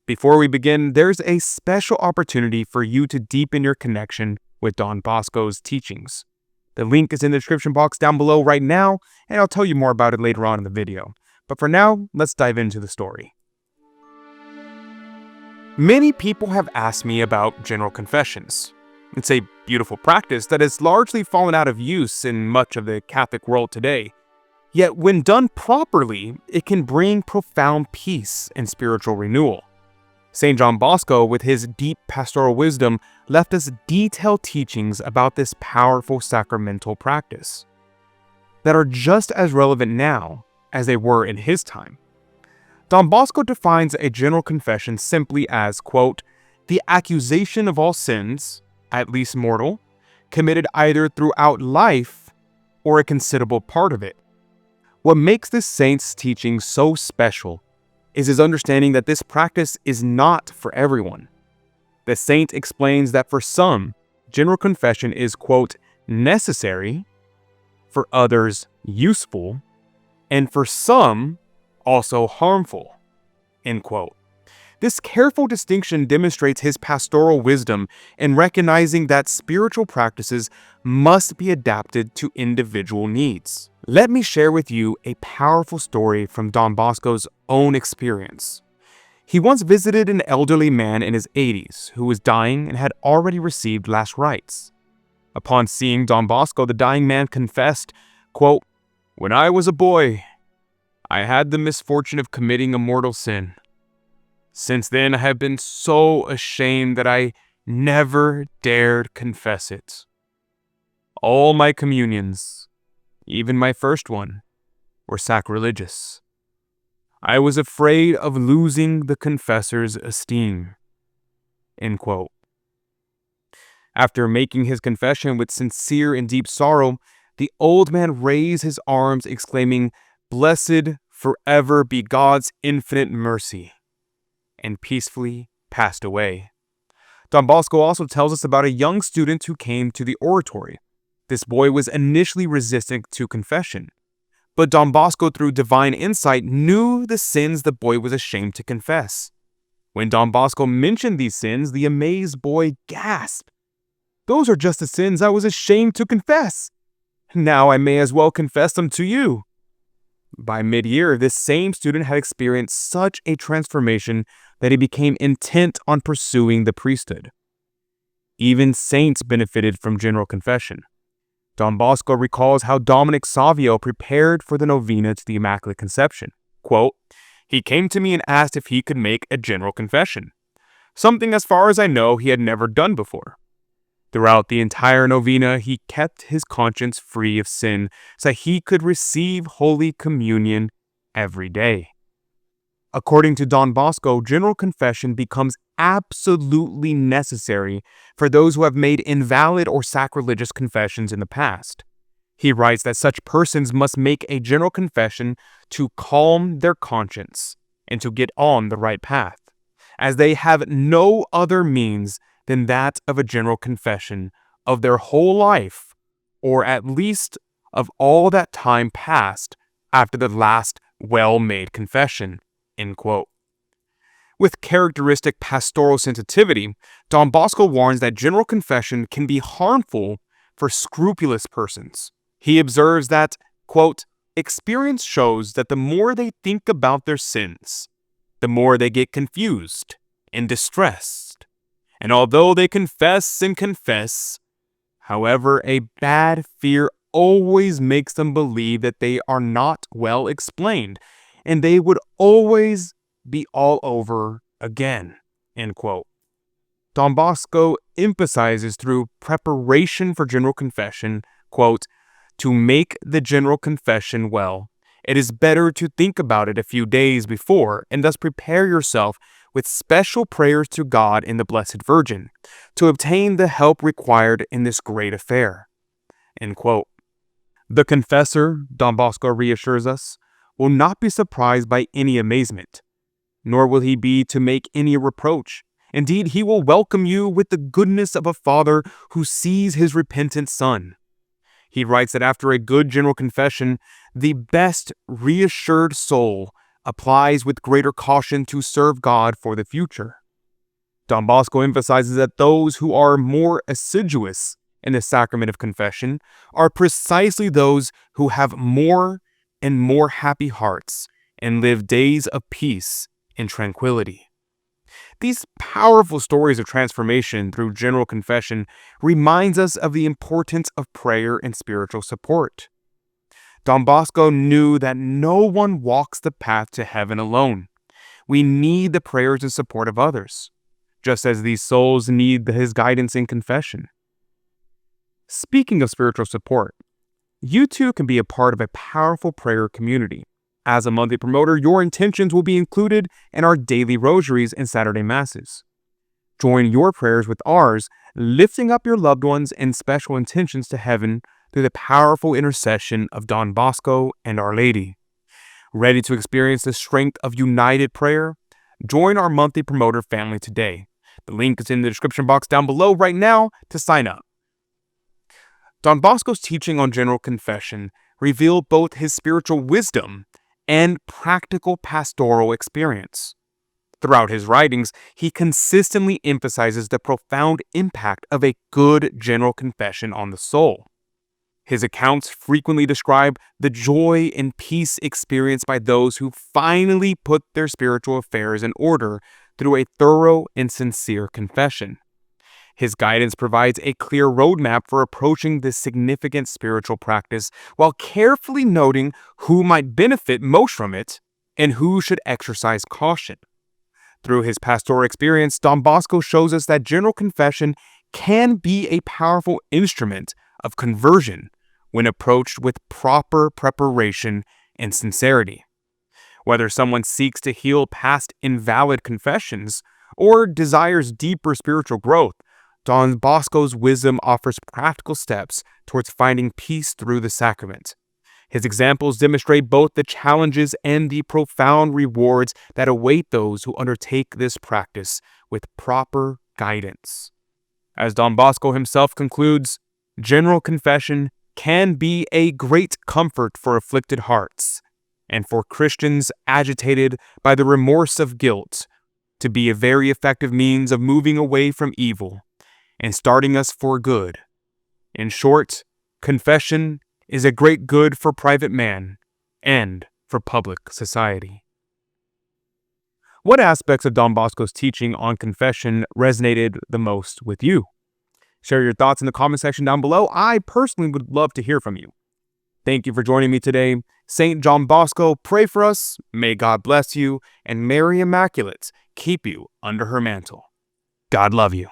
Before we begin, there's a special opportunity for you to deepen your connection with Don Bosco's teachings. The link is in the description box down below right now, and I'll tell you more about it later on in the video. But for now, let's dive into the story. Many people have asked me about general confessions. It's a beautiful practice that has largely fallen out of use in much of the Catholic world today. Yet when done properly, it can bring profound peace and spiritual renewal. St. Don Bosco, with his deep pastoral wisdom, left us detailed teachings about this powerful sacramental practice that are just as relevant now as they were in his time. Don Bosco defines a general confession simply as, quote, the accusation of all sins, at least mortal, committed either throughout life or a considerable part of it. What makes this saint's teaching so special is his understanding that this practice is not for everyone. The saint explains that for some, general confession is, quote, necessary, for others useful, and for some also harmful, end quote. This careful distinction demonstrates his pastoral wisdom in recognizing that spiritual practices must be adapted to individual needs. Let me share with you a powerful story from Don Bosco's own experience. He once visited an elderly man in his 80s who was dying and had already received last rites. Upon seeing Don Bosco, the dying man confessed, quote, when I was a boy, I had the misfortune of committing a mortal sin. Since then, I have been so ashamed that I never dared confess it. All my communions, even my first one, were sacrilegious. I was afraid of losing the confessor's esteem. End quote. After making his confession with sincere and deep sorrow, the old man raised his arms, exclaiming, "Blessed forever be God's infinite mercy," and peacefully passed away. Don Bosco also tells us about a young student who came to the oratory. This boy was initially resistant to confession, but Don Bosco, through divine insight, knew the sins the boy was ashamed to confess. When Don Bosco mentioned these sins, the amazed boy gasped, "Those are just the sins I was ashamed to confess. Now I may as well confess them to you." By mid-year, this same student had experienced such a transformation that he became intent on pursuing the priesthood. Even saints benefited from general confession. Don Bosco recalls how Dominic Savio prepared for the novena to the Immaculate Conception. Quote, he came to me and asked if he could make a general confession, something as far as I know he had never done before. Throughout the entire novena, he kept his conscience free of sin so he could receive Holy Communion every day. According to Don Bosco, general confession becomes absolutely necessary for those who have made invalid or sacrilegious confessions in the past. He writes that such persons must make a general confession to calm their conscience and to get on the right path, as they have no other means than that of a general confession of their whole life, or at least of all that time passed after the last well-made confession. End quote. With characteristic pastoral sensitivity, Don Bosco warns that general confession can be harmful for scrupulous persons. He observes that, quote, experience shows that the more they think about their sins, the more they get confused and distressed. And although they confess and confess, however, a bad fear always makes them believe that they are not well explained, and they would always be all over again, end quote. Don Bosco emphasizes through preparation for general confession, quote, to make the general confession well, it is better to think about it a few days before and thus prepare yourself with special prayers to God and the Blessed Virgin to obtain the help required in this great affair, end quote. The confessor, Don Bosco reassures us, will not be surprised by any amazement, nor will he be to make any reproach. Indeed, he will welcome you with the goodness of a father who sees his repentant son. He writes that after a good general confession, the best reassured soul applies with greater caution to serve God for the future. Don Bosco emphasizes that those who are more assiduous in the sacrament of confession are precisely those who have more and more happy hearts and live days of peace and tranquility. These powerful stories of transformation through general confession reminds us of the importance of prayer and spiritual support. Don Bosco knew that no one walks the path to heaven alone. We need the prayers and support of others, just as these souls need his guidance in confession. Speaking of spiritual support, you too can be a part of a powerful prayer community. As a monthly promoter, your intentions will be included in our daily rosaries and Saturday masses. Join your prayers with ours, lifting up your loved ones and special intentions to heaven through the powerful intercession of Don Bosco and Our Lady. Ready to experience the strength of united prayer? Join our monthly promoter family today. The link is in the description box down below right now to sign up. Don Bosco's teaching on general confession revealed both his spiritual wisdom and practical pastoral experience. Throughout his writings, he consistently emphasizes the profound impact of a good general confession on the soul. His accounts frequently describe the joy and peace experienced by those who finally put their spiritual affairs in order through a thorough and sincere confession. His guidance provides a clear roadmap for approaching this significant spiritual practice while carefully noting who might benefit most from it and who should exercise caution. Through his pastoral experience, Don Bosco shows us that general confession can be a powerful instrument of conversion when approached with proper preparation and sincerity. Whether someone seeks to heal past invalid confessions or desires deeper spiritual growth, Don Bosco's wisdom offers practical steps towards finding peace through the sacrament. His examples demonstrate both the challenges and the profound rewards that await those who undertake this practice with proper guidance. As Don Bosco himself concludes, general confession can be a great comfort for afflicted hearts, and for Christians agitated by the remorse of guilt, to be a very effective means of moving away from evil and starting us for good. In short, confession is a great good for private man and for public society. What aspects of Don Bosco's teaching on confession resonated the most with you? Share your thoughts in the comment section down below. I personally would love to hear from you. Thank you for joining me today. St. John Bosco, pray for us. May God bless you, and Mary Immaculate keep you under her mantle. God love you.